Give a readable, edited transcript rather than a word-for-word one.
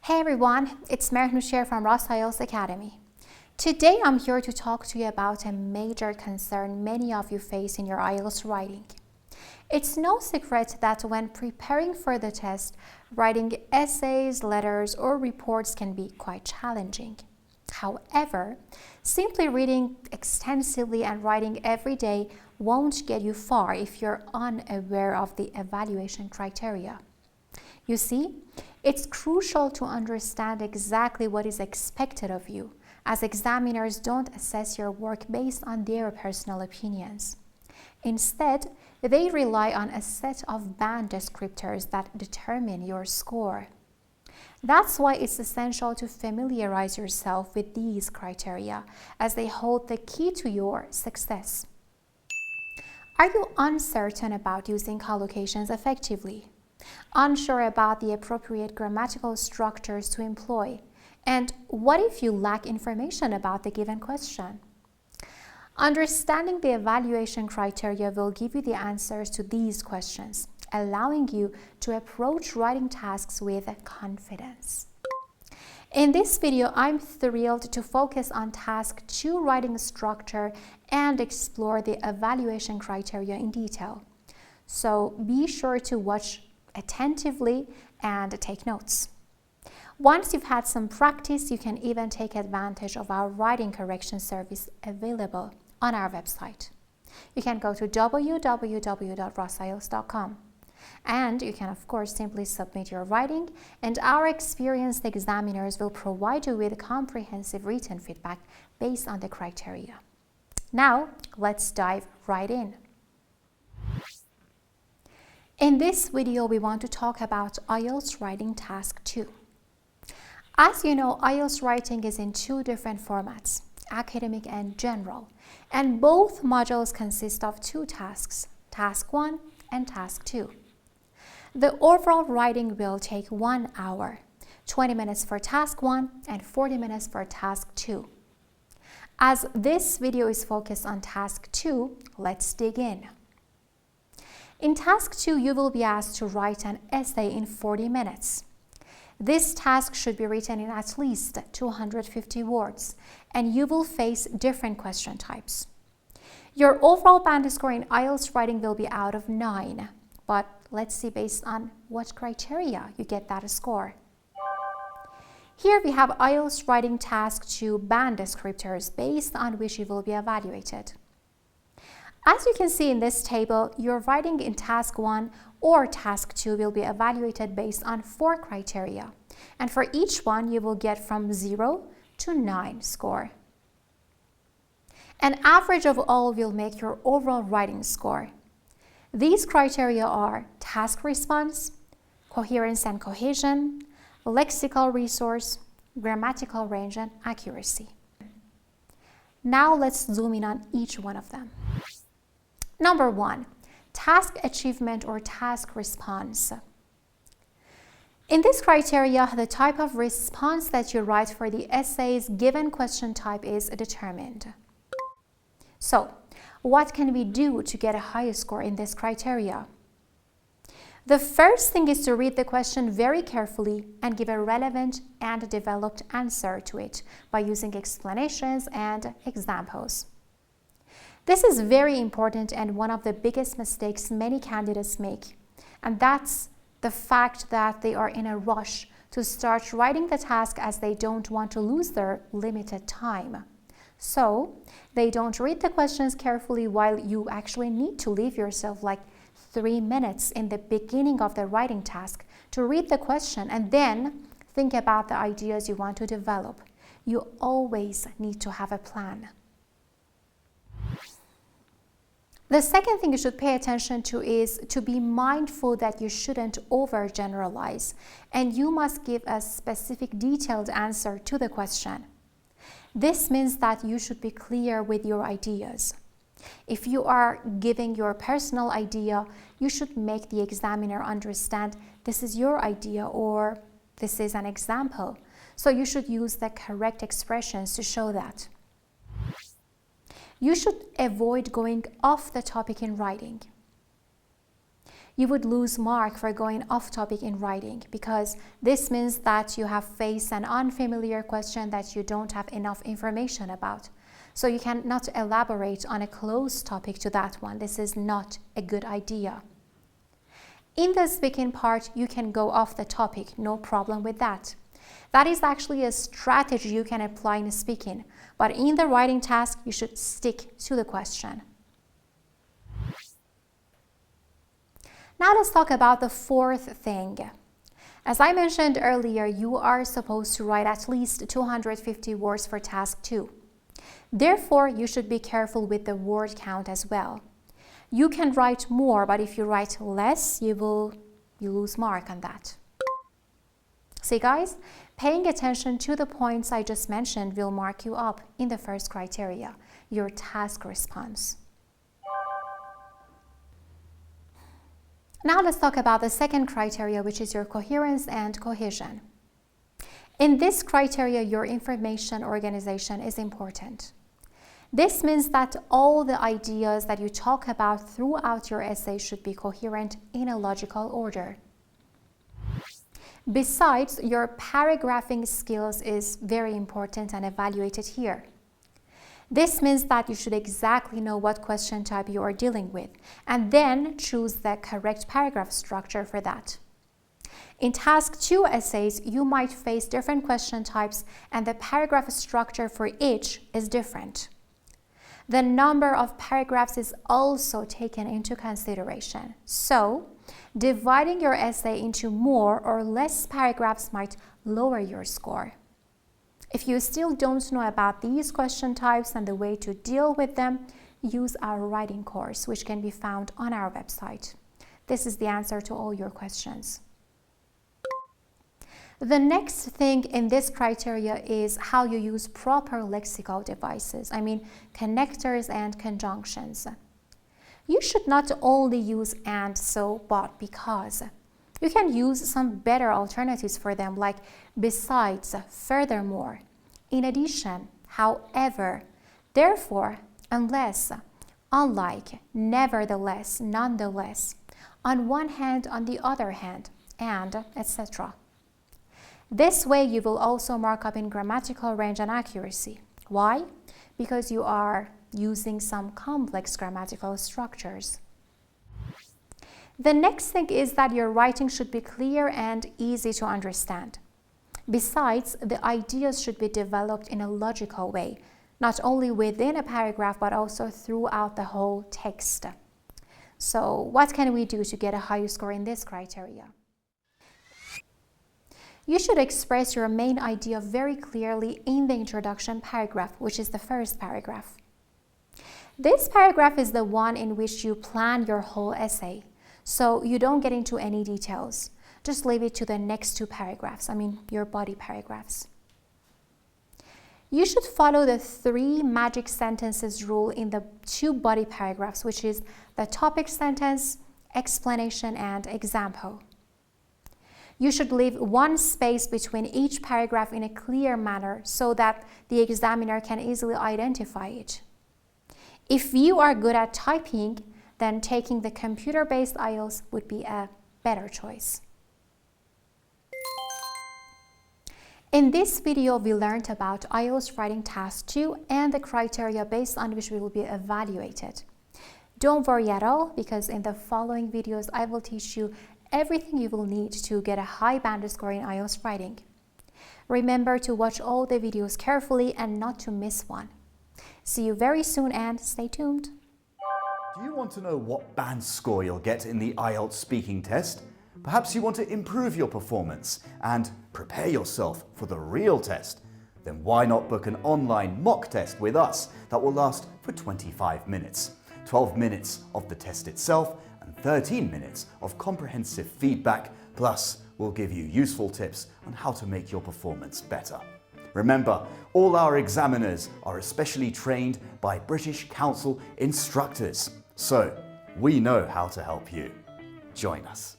Hey everyone, it's Merhnusher from IELTS Academy. Today I'm here to talk to you about a major concern many of you face in your IELTS writing. It's no secret that when preparing for the test, writing essays, letters, or reports can be quite challenging. However, simply reading extensively and writing every day won't get you far if you're unaware of the evaluation criteria. You see, it's crucial to understand exactly what is expected of you, as examiners don't assess your work based on their personal opinions. Instead, they rely on a set of band descriptors that determine your score. That's why it's essential to familiarize yourself with these criteria, as they hold the key to your success. Are you uncertain about using collocations effectively? Unsure about the appropriate grammatical structures to employ? And what if you lack information about the given question? Understanding the evaluation criteria will give you the answers to these questions, allowing you to approach writing tasks with confidence. In this video, I'm thrilled to focus on Task 2 writing structure and explore the evaluation criteria in detail. So be sure to watch attentively and take notes. Once you've had some practice, you can even take advantage of our writing correction service available on our website. You can go to www.rosiles.com and you can, of course, simply submit your writing, and our experienced examiners will provide you with comprehensive written feedback based on the criteria. Now, let's dive right in. In this video, we want to talk about IELTS Writing Task 2. As you know, IELTS writing is in two different formats, academic and general, and both modules consist of two tasks, Task 1 and Task 2. The overall writing will take 1 hour, 20 minutes for Task 1 and 40 minutes for Task 2. As this video is focused on Task 2, let's dig in. In Task 2, you will be asked to write an essay in 40 minutes. This task should be written in at least 250 words, and you will face different question types. Your overall band score in IELTS writing will be out of 9, but let's see based on what criteria you get that score. Here we have IELTS Writing Task 2 band descriptors based on which you will be evaluated. As you can see in this table, your writing in Task 1 or Task 2 will be evaluated based on 4 criteria, and for each one you will get from 0 to 9 score. An average of all will make your overall writing score. These criteria are task response, coherence and cohesion, lexical resource, grammatical range, and accuracy. Now let's zoom in on each one of them. Number 1, task achievement or task response. In this criteria, the type of response that you write for the essay's given question type is determined. So, what can we do to get a high score in this criteria? The first thing is to read the question very carefully and give a relevant and developed answer to it by using explanations and examples. This is very important and one of the biggest mistakes many candidates make, and that's the fact that they are in a rush to start writing the task as they don't want to lose their limited time. So, they don't read the questions carefully while you actually need to leave yourself like 3 minutes in the beginning of the writing task to read the question and then think about the ideas you want to develop. You always need to have a plan. The second thing you should pay attention to is to be mindful that you shouldn't overgeneralize, and you must give a specific detailed answer to the question. This means that you should be clear with your ideas. If you are giving your personal idea, you should make the examiner understand this is your idea or this is an example. So you should use the correct expressions to show that. You should avoid going off the topic in writing. you would lose mark for going off topic in writing, because this means that you have faced an unfamiliar question that you don't have enough information about. So you cannot elaborate on a close topic to that one. This is not a good idea. In the speaking part, you can go off the topic, no problem with that. That is actually a strategy you can apply in speaking, but in the writing task, you should stick to the question. Now let's talk about the fourth thing. As I mentioned earlier, you are supposed to write at least 250 words for task 2. Therefore, you should be careful with the word count as well. You can write more, but if you write less, you lose mark on that. See guys, paying attention to the points I just mentioned will mark you up in the first criteria, your task response. Now let's talk about the second criteria, which is your coherence and cohesion. In this criteria, your information organization is important. This means that all the ideas that you talk about throughout your essay should be coherent in a logical order. Besides, your paragraphing skills is very important and evaluated here. This means that you should exactly know what question type you are dealing with, and then choose the correct paragraph structure for that. In task 2 essays, you might face different question types, and the paragraph structure for each is different. The number of paragraphs is also taken into consideration. So, dividing your essay into more or less paragraphs might lower your score. If you still don't know about these question types and the way to deal with them, use our writing course, which can be found on our website. This is the answer to all your questions. The next thing in this criteria is how you use proper lexical devices, connectors and conjunctions. You should not only use and, so, but, because. You can use some better alternatives for them, like besides, furthermore, in addition, however, therefore, unless, unlike, nevertheless, nonetheless, on one hand, on the other hand, and etc. This way you will also mark up in grammatical range and accuracy. Why? Because you are using some complex grammatical structures. The next thing is that your writing should be clear and easy to understand. Besides, the ideas should be developed in a logical way, not only within a paragraph but also throughout the whole text. So, what can we do to get a higher score in this criteria? You should express your main idea very clearly in the introduction paragraph, which is the first paragraph. This paragraph is the one in which you plan your whole essay, so you don't get into any details. Just leave it to the next two paragraphs, your body paragraphs. You should follow the 3 magic sentences rule in the 2 body paragraphs, which is the topic sentence, explanation, and example. You should leave 1 space between each paragraph in a clear manner so that the examiner can easily identify it. If you are good at typing, then taking the computer-based IELTS would be a better choice. In this video, we learned about IELTS Writing Task 2 and the criteria based on which we will be evaluated. Don't worry at all, because in the following videos, I will teach you everything you will need to get a high band score in IELTS writing. Remember to watch all the videos carefully and not to miss one. See you very soon and stay tuned. Do you want to know what band score you'll get in the IELTS speaking test? Perhaps you want to improve your performance and prepare yourself for the real test? Then why not book an online mock test with us that will last for 25 minutes. 12 minutes of the test itself and 13 minutes of comprehensive feedback, plus we'll give you useful tips on how to make your performance better. Remember, all our examiners are especially trained by British Council instructors, so we know how to help you. Join us.